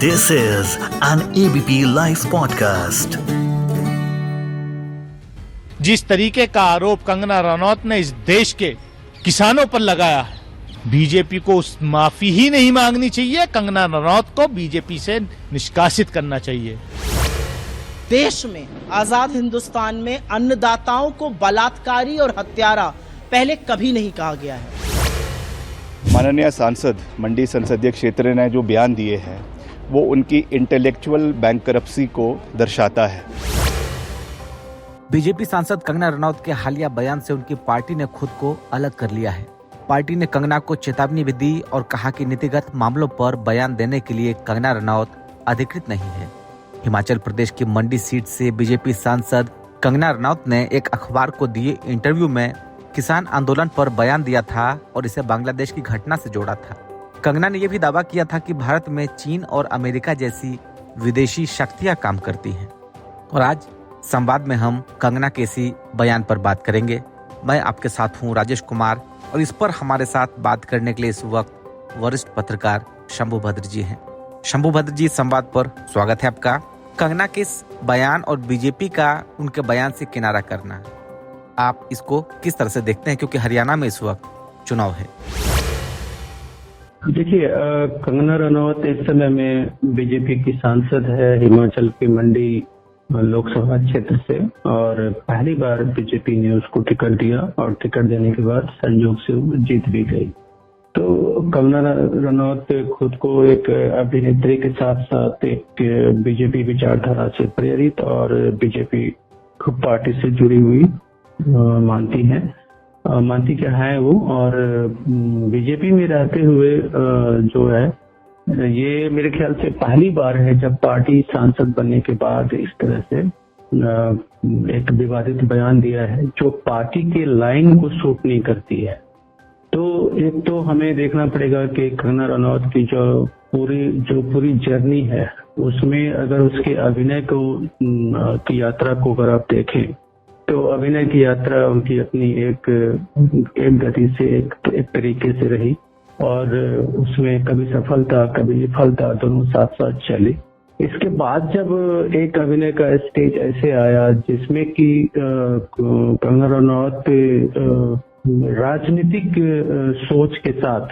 This is an ABP Life podcast. जिस तरीके का आरोप कंगना रनौत ने इस देश के किसानों पर लगाया है, बीजेपी को उस माफी ही नहीं मांगनी चाहिए। कंगना रनौत को बीजेपी से निष्कासित करना चाहिए। देश में आजाद हिंदुस्तान में अन्नदाताओं को बलात्कारी और हत्यारा पहले कभी नहीं कहा गया है। माननीय सांसद मंडी संसदीय क्षेत्र ने जो बयान दिए हैं वो उनकी इंटेलेक्चुअल बैंकरप्सी को दर्शाता है। बीजेपी सांसद कंगना रनौत के हालिया बयान से उनकी पार्टी ने खुद को अलग कर लिया है। पार्टी ने कंगना को चेतावनी भी दी और कहा कि नीतिगत मामलों पर बयान देने के लिए कंगना रनौत अधिकृत नहीं है। हिमाचल प्रदेश की मंडी सीट से बीजेपी सांसद कंगना रनौत ने एक अखबार को दिए इंटरव्यू में किसान आंदोलन पर बयान दिया था और इसे बांग्लादेश की घटना से जोड़ा था। कंगना ने यह भी दावा किया था कि भारत में चीन और अमेरिका जैसी विदेशी शक्तियां काम करती हैं। और आज संवाद में हम कंगना के इसी बयान पर बात करेंगे। मैं आपके साथ हूं राजेश कुमार और इस पर हमारे साथ बात करने के लिए इस वक्त वरिष्ठ पत्रकार शंभू भद्र जी हैं। शंभू भद्र जी, संवाद पर स्वागत है आपका। कंगना के इस बयान और बीजेपी का उनके बयान से किनारा करना, आप इसको किस तरह से देखते हैं, क्योंकि हरियाणा में इस वक्त चुनाव है? देखिए, कंगना रनौत इस समय में बीजेपी की सांसद है हिमाचल की मंडी लोकसभा क्षेत्र से, और पहली बार बीजेपी ने उसको टिकट दिया और टिकट देने के बाद संयोग से वो जीत भी गई। तो कंगना रनौत खुद को एक अभिनेत्री के साथ साथ एक बीजेपी विचारधारा से प्रेरित और बीजेपी पार्टी से जुड़ी हुई मानती क्या है वो, और बीजेपी में रहते हुए जो है ये मेरे ख्याल से पहली बार है जब पार्टी सांसद बनने के बाद इस तरह से एक विवादित बयान दिया है जो पार्टी के लाइन को सूट नहीं करती है। तो एक तो हमें देखना पड़ेगा कि कंगना रनौत की जो पूरी जर्नी है उसमें अगर उसके अभिनय की यात्रा को अगर आप देखें तो अभिनय की यात्रा उनकी अपनी एक गति से एक तरीके से रही, और उसमें कभी सफलता कभी विफलता दोनों साथ साथ चली। इसके बाद जब एक अभिनय का स्टेज ऐसे आया जिसमें कि कंगना रनौत राजनीतिक सोच के साथ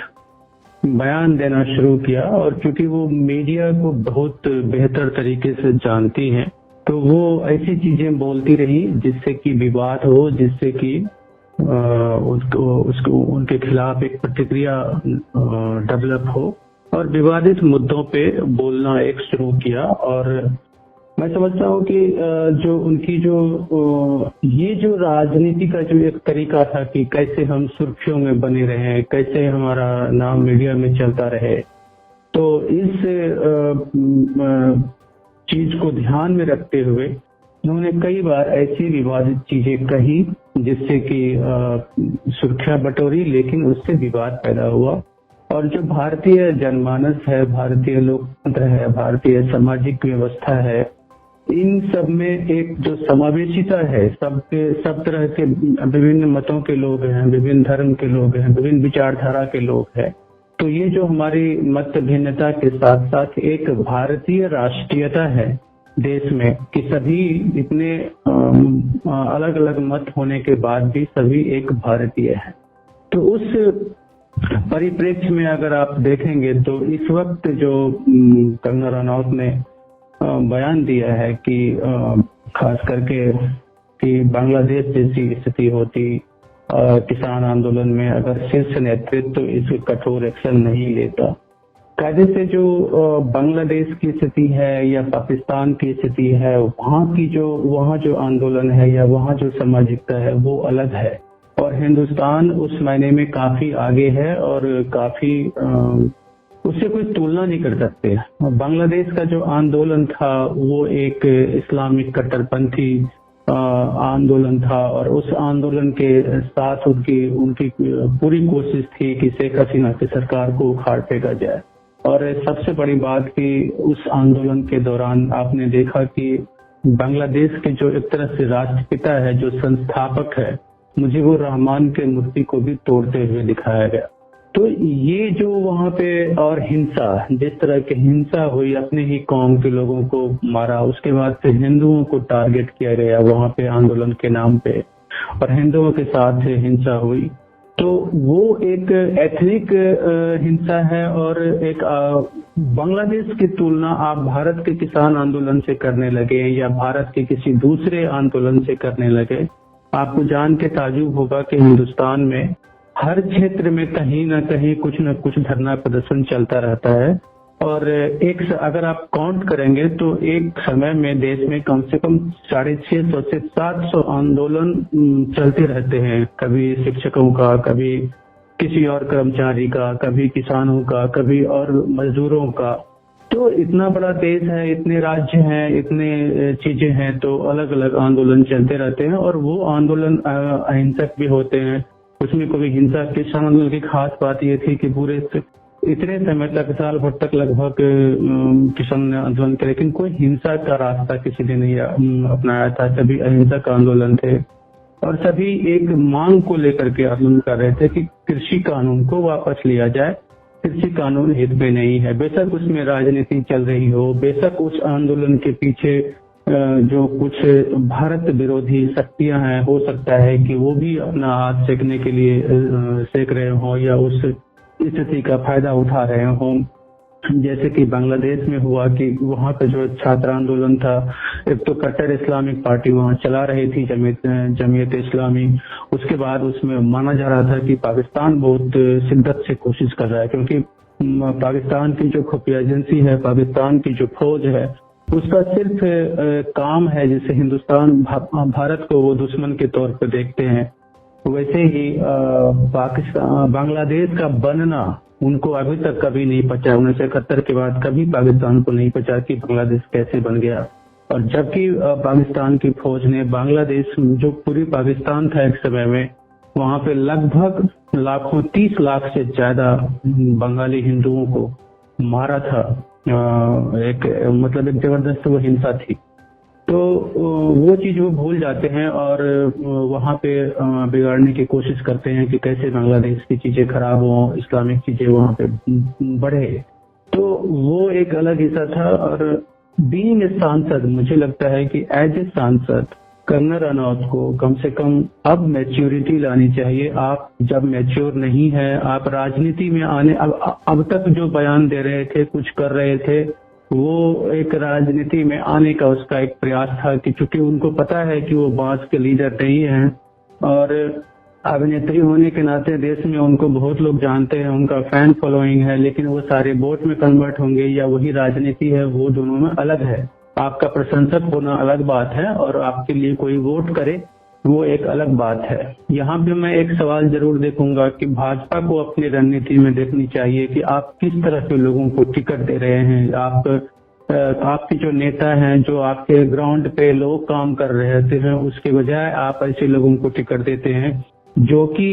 बयान देना शुरू किया, और क्योंकि वो मीडिया को बहुत बेहतर तरीके से जानती हैं तो वो ऐसी चीजें बोलती रही जिससे कि विवाद हो, जिससे कि उसको उनके खिलाफ एक प्रतिक्रिया डेवलप हो, और विवादित मुद्दों पे बोलना एक शुरू किया। और मैं समझता हूँ कि ये जो राजनीति का जो एक तरीका था कि कैसे हम सुर्खियों में बने रहे, कैसे हमारा नाम मीडिया में चलता रहे, तो इस चीज को ध्यान में रखते हुए उन्होंने कई बार ऐसी विवादित चीजें कही जिससे कि सुर्खियां बटोरी, लेकिन उससे विवाद पैदा हुआ। और जो भारतीय जनमानस है, भारतीय लोकतंत्र है, भारतीय सामाजिक व्यवस्था है, इन सब में एक जो समावेशिता है, सब तरह के विभिन्न मतों के लोग हैं, विभिन्न धर्म के लोग हैं, विभिन्न विचारधारा के लोग हैं, तो ये जो हमारी मत भिन्नता के साथ साथ एक भारतीय राष्ट्रीयता है देश में कि सभी इतने अलग अलग मत होने के बाद भी सभी एक भारतीय है। तो उस परिप्रेक्ष्य में अगर आप देखेंगे तो इस वक्त जो कंगना रनौत ने बयान दिया है कि खास करके कि बांग्लादेश जैसी स्थिति होती, किसान आंदोलन में अगर शीर्ष नेतृत्व इस कठोर एक्शन नहीं लेता, कायदे से जो बांग्लादेश की स्थिति है या पाकिस्तान की स्थिति है, वहाँ जो आंदोलन है या वहाँ जो सामाजिकता है वो अलग है, और हिंदुस्तान उस मायने में काफी आगे है और काफी उससे कोई तुलना नहीं कर सकते। बांग्लादेश का जो आंदोलन था वो एक इस्लामिक कट्टरपंथी आंदोलन था, और उस आंदोलन के साथ उनकी पूरी कोशिश थी कि शेख हसीना की सरकार को उखाड़ फेंका जाए। और सबसे बड़ी बात कि उस आंदोलन के दौरान आपने देखा कि बांग्लादेश के जो एक तरह से राष्ट्रपिता है, जो संस्थापक है, मुजीबुर रहमान के मूर्ति को भी तोड़ते हुए दिखाया गया। तो ये जो वहाँ पे और हिंसा, जिस तरह की हिंसा हुई, अपने ही कौम के लोगों को मारा, उसके बाद से हिंदुओं को टारगेट किया गया वहाँ पे आंदोलन के नाम पे, और हिंदुओं के साथ हिंसा हुई, तो वो एक एथनिक हिंसा है। और एक बांग्लादेश की तुलना आप भारत के किसान आंदोलन से करने लगे या भारत के किसी दूसरे आंदोलन से करने लगे, आपको जान के ताज्जुब होगा कि हिंदुस्तान में हर क्षेत्र में कहीं ना कहीं कुछ न कुछ धरना प्रदर्शन चलता रहता है। और अगर आप काउंट करेंगे तो एक समय में देश में कम से कम 650 से 700 आंदोलन चलते रहते हैं, कभी शिक्षकों का, कभी किसी और कर्मचारी का, कभी किसानों का, कभी और मजदूरों का। तो इतना बड़ा देश है, इतने राज्य हैं, इतने चीजें हैं, तो अलग अलग आंदोलन चलते रहते हैं और वो आंदोलन अहिंसक भी होते हैं। उसमें कोई हिंसा, किसान आंदोलन की खास बात ये थी कि पूरे इतने समय तक, साल भर तक लगभग किसान ने आंदोलन किया, लेकिन कोई हिंसा का रास्ता किसी ने नहीं अपनाया था। सभी अहिंसक आंदोलन थे और सभी एक मांग को लेकर के आंदोलन कर रहे थे कि कृषि कानून को वापस लिया जाए। कृषि कानून हित में नहीं है, बेशक उसमें राजनीति चल रही हो, बेशक उस आंदोलन के पीछे जो कुछ भारत विरोधी शक्तियां हैं, हो सकता है कि वो भी अपना हाथ सेकने के लिए सेक रहे हों या उस स्थिति का फायदा उठा रहे हों। जैसे कि बांग्लादेश में हुआ कि वहाँ का जो छात्र आंदोलन था, एक तो कट्टर इस्लामिक पार्टी वहाँ चला रही थी, जमीयत इस्लामी। उसके बाद उसमें माना जा रहा था कि पाकिस्तान बहुत शिद्दत से कोशिश कर रहा है, क्योंकि पाकिस्तान की जो खुफिया एजेंसी है, पाकिस्तान की जो फौज है, उसका सिर्फ काम है, जिससे हिंदुस्तान भारत को वो दुश्मन के तौर पर देखते हैं, वैसे ही बांग्लादेश का बनना उनको अभी तक कभी नहीं पचा। 1971 के बाद कभी पाकिस्तान को नहीं पचा कि बांग्लादेश कैसे बन गया। और जबकि पाकिस्तान की फौज ने बांग्लादेश, जो पूरी पाकिस्तान था एक समय में, वहां पे लगभग लाखों, 30 लाख से ज्यादा बंगाली हिंदुओं को मारा था। एक जबरदस्त वो हिंसा थी। तो वो चीज वो भूल जाते हैं और वहां पे बिगाड़ने की कोशिश करते हैं कि कैसे बांग्लादेश की चीजें खराब हो, इस्लामिक चीजें वहां पे बढ़े। तो वो एक अलग हिस्सा था। और बीइंग ए सांसद, मुझे लगता है कि एज ए सांसद कंगना रनौत को कम से कम अब मैच्योरिटी लानी चाहिए। आप जब मैच्योर नहीं है, आप राजनीति में आने, अब तक जो बयान दे रहे थे, कुछ कर रहे थे, वो एक राजनीति में आने का उसका एक प्रयास था कि चूंकि उनको पता है कि वो बांस के लीडर नहीं हैं और अभिनेत्री होने के नाते देश में उनको बहुत लोग जानते हैं, उनका फैन फॉलोइंग है, लेकिन वो सारे वोट में कन्वर्ट होंगे या वही राजनीति है, वो दोनों में अलग है। आपका प्रशंसक होना अलग बात है और आपके लिए कोई वोट करे वो एक अलग बात है। यहाँ पे मैं एक सवाल जरूर देखूंगा कि भाजपा को अपनी रणनीति में देखनी चाहिए कि आप किस तरह के लोगों को टिकट दे रहे हैं। आपके जो नेता हैं, जो आपके ग्राउंड पे लोग काम कर रहे हैं, उसके बजाय आप ऐसे लोगों को टिकट देते हैं जो कि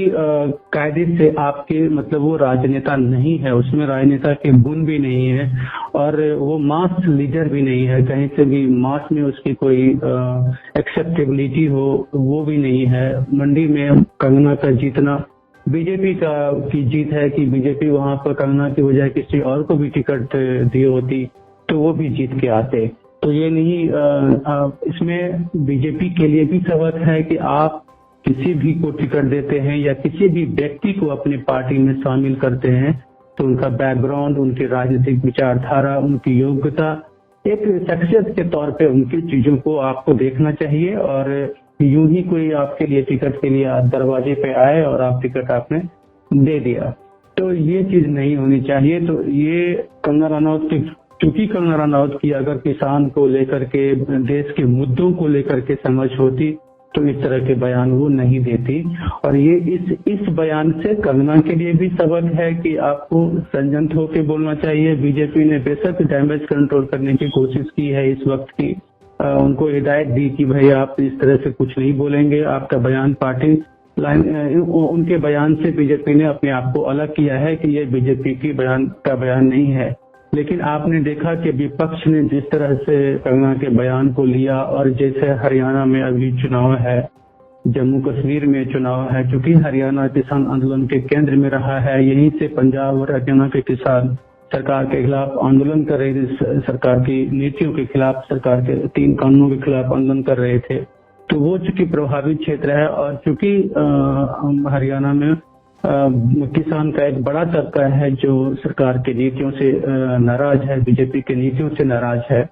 कायदे से आपके वो राजनेता नहीं है, उसमें राजनेता के गुण भी नहीं है और वो मास लीडर भी नहीं है, कहीं से भी मास में उसकी कोई एक्सेप्टेबिलिटी हो वो भी नहीं है। मंडी में कंगना का जीतना बीजेपी की जीत है कि बीजेपी वहां पर कंगना की बजाय किसी और को भी टिकट दी होती तो वो भी जीत के आते। तो ये नहीं, इसमें बीजेपी के लिए भी सबक है कि आप किसी भी को टिकट देते हैं या किसी भी व्यक्ति को अपनी पार्टी में शामिल करते हैं तो उनका बैकग्राउंड, उनकी राजनीतिक विचारधारा, उनकी योग्यता, एक शख्सियत के तौर पे उनकी चीजों को आपको देखना चाहिए। और यूं ही कोई आपके लिए टिकट के लिए दरवाजे पे आए और आप टिकट आपने दे दिया, तो ये चीज नहीं होनी चाहिए। तो ये कंगना रनौत की, चूंकि कंगना रनौत की अगर किसान को लेकर के, देश के मुद्दों को लेकर के समझ होती तो इस तरह के बयान वो नहीं देती। और ये इस बयान से कंगना के लिए भी सबक है कि आपको संयंत्र होकर बोलना चाहिए। बीजेपी ने बेशक डैमेज कंट्रोल करने की कोशिश की है इस वक्त की, उनको हिदायत दी कि भाई आप इस तरह से कुछ नहीं बोलेंगे, आपका बयान पार्टी लाइन, उनके बयान से बीजेपी ने अपने आप को अलग किया है कि ये बीजेपी की बयान नहीं है। लेकिन आपने देखा कि विपक्ष ने जिस तरह से कंगना के बयान को लिया और जैसे हरियाणा में अभी चुनाव है जम्मू कश्मीर में चुनाव है, चूंकि हरियाणा किसान आंदोलन के केंद्र में रहा है, यहीं से पंजाब और हरियाणा के किसान सरकार के खिलाफ आंदोलन कर रहे थे, सरकार की नीतियों के खिलाफ, सरकार के 3 कानूनों के खिलाफ आंदोलन कर रहे थे। तो वो चूंकि प्रभावित क्षेत्र है और चूंकि हरियाणा में किसान का एक बड़ा तबका है जो सरकार की नीतियों से नाराज है, बीजेपी की नीतियों से नाराज है,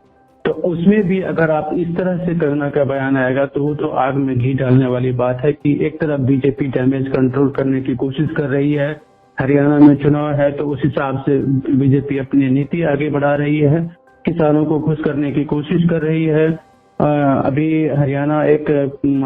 तो उसमें भी अगर आप इस तरह से कंगना का बयान आएगा तो वो तो आग में घी डालने वाली बात है कि एक तरफ बीजेपी डैमेज कंट्रोल करने की कोशिश कर रही है, हरियाणा में चुनाव है तो उस हिसाब से बीजेपी अपनी नीति आगे बढ़ा रही है, किसानों को खुश करने की कोशिश कर रही है। अभी हरियाणा एक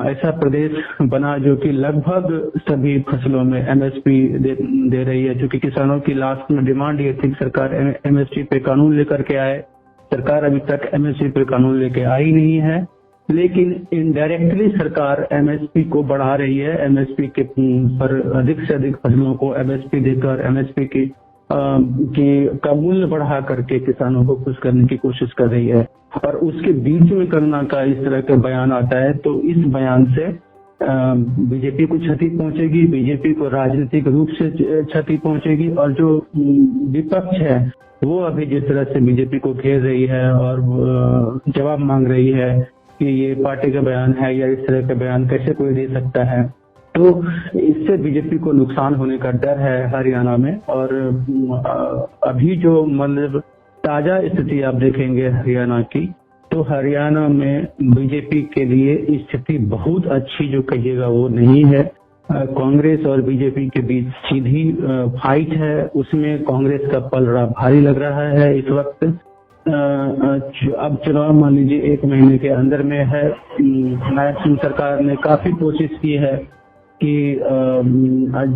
ऐसा प्रदेश बना जो कि लगभग सभी फसलों में एमएसपी दे रही है, जो कि किसानों की लास्ट में डिमांड ये थी कि सरकार एमएसपी पे कानून लेकर के आए। सरकार अभी तक एमएसपी पे कानून लेके आई नहीं है, लेकिन इनडायरेक्टली सरकार एमएसपी को बढ़ा रही है, एमएसपी के पर अधिक से अधिक फसलों को एमएसपी देकर एमएसपी का मूल्य बढ़ा करके किसानों को खुश करने की कोशिश कर रही है। और उसके बीच में कंगना का इस तरह का बयान आता है तो इस बयान से बीजेपी को क्षति पहुंचेगी, बीजेपी को राजनीतिक रूप से क्षति पहुंचेगी। और जो विपक्ष है वो अभी जिस तरह से बीजेपी को घेर रही है और जवाब मांग रही है कि ये पार्टी का बयान है या इस तरह का बयान कैसे कोई दे सकता है, तो इससे बीजेपी को नुकसान होने का डर है हरियाणा में। और अभी जो मतलब ताजा स्थिति आप देखेंगे हरियाणा की, तो हरियाणा में बीजेपी के लिए स्थिति बहुत अच्छी जो कहिएगा वो नहीं है। कांग्रेस और बीजेपी के बीच सीधी फाइट है, उसमें कांग्रेस का पलड़ा भारी लग रहा है इस वक्त। अब चुनाव मान लीजिए 1 महीने के अंदर में है, नायब सिंह सरकार ने काफी कोशिश की है कि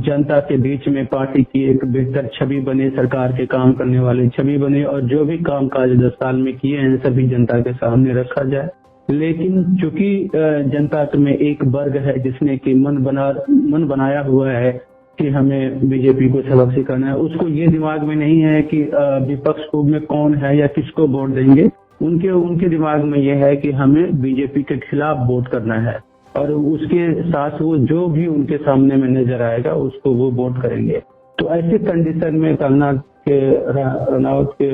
जनता के बीच में पार्टी की एक बेहतर छवि बने, सरकार के काम करने वाली छवि बने और जो भी काम काज 10 साल में किए हैं सभी जनता के सामने रखा जाए। लेकिन चूंकि जनता में एक वर्ग है जिसने कि मन बनाया हुआ है कि हमें बीजेपी को सबक सिखाना है, उसको ये दिमाग में नहीं है कि विपक्ष को में कौन है या किसको वोट देंगे। उनके दिमाग में ये है कि हमें बीजेपी के खिलाफ वोट करना है और उसके साथ वो जो भी उनके सामने में नजर आएगा उसको वो वोट करेंगे। तो ऐसे कंडीशन में कंगना के रनौत के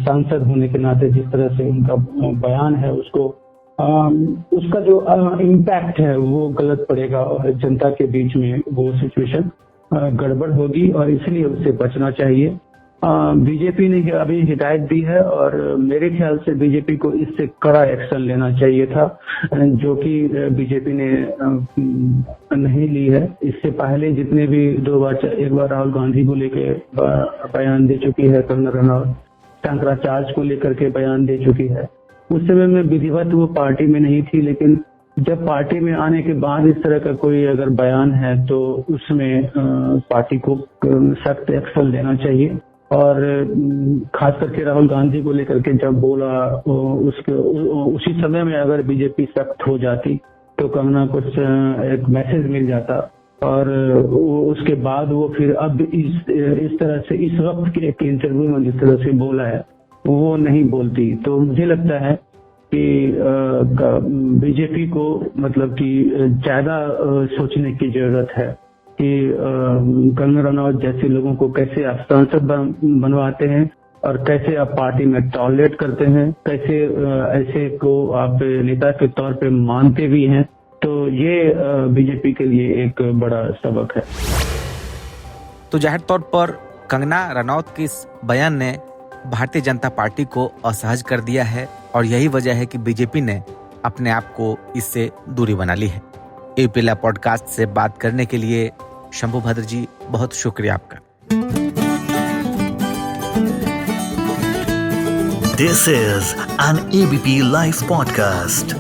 सांसद होने के नाते जिस तरह से उनका बयान है उसका जो इम्पैक्ट है वो गलत पड़ेगा और जनता के बीच में वो सिचुएशन गड़बड़ होगी और इसलिए उससे बचना चाहिए। बीजेपी ने अभी हिदायत दी है और मेरे ख्याल से बीजेपी को इससे कड़ा एक्शन लेना चाहिए था, जो कि बीजेपी ने नहीं ली है। इससे पहले जितने भी एक बार राहुल गांधी को लेकर बयान दे चुकी है कंगना रनौत, शंकराचार्य को लेकर के बयान दे चुकी है। उस समय में विधिवत वो पार्टी में नहीं थी, लेकिन जब पार्टी में आने के बाद इस तरह का कोई अगर बयान है तो उसमें पार्टी को सख्त एक्शन लेना चाहिए। और खास करके राहुल गांधी को लेकर के जब बोला उसी समय में अगर बीजेपी सख्त हो जाती तो कंगना को एक मैसेज मिल जाता और उसके बाद वो फिर अब इस तरह से इस वक्त के एक इंटरव्यू में जिस तरह से बोला है वो नहीं बोलती। तो मुझे लगता है कि बीजेपी को मतलब कि ज्यादा सोचने की जरूरत है कि कंगना रनौत जैसे लोगों को कैसे आप सांसद बनवाते हैं और कैसे आप पार्टी में टॉलरेट करते हैं, कैसे ऐसे को आप नेता के तौर पे मानते भी हैं। तो ये बीजेपी के लिए एक बड़ा सबक है। तो जाहिर तौर पर कंगना रनौत के इस बयान ने भारतीय जनता पार्टी को असहज कर दिया है और यही वजह है कि बीजेपी ने अपने आप को इससे दूरी बना ली है। एबीपी लाइव पॉडकास्ट से बात करने के लिए शंभू भद्र जी बहुत शुक्रिया आपका। This is an ABP Live podcast.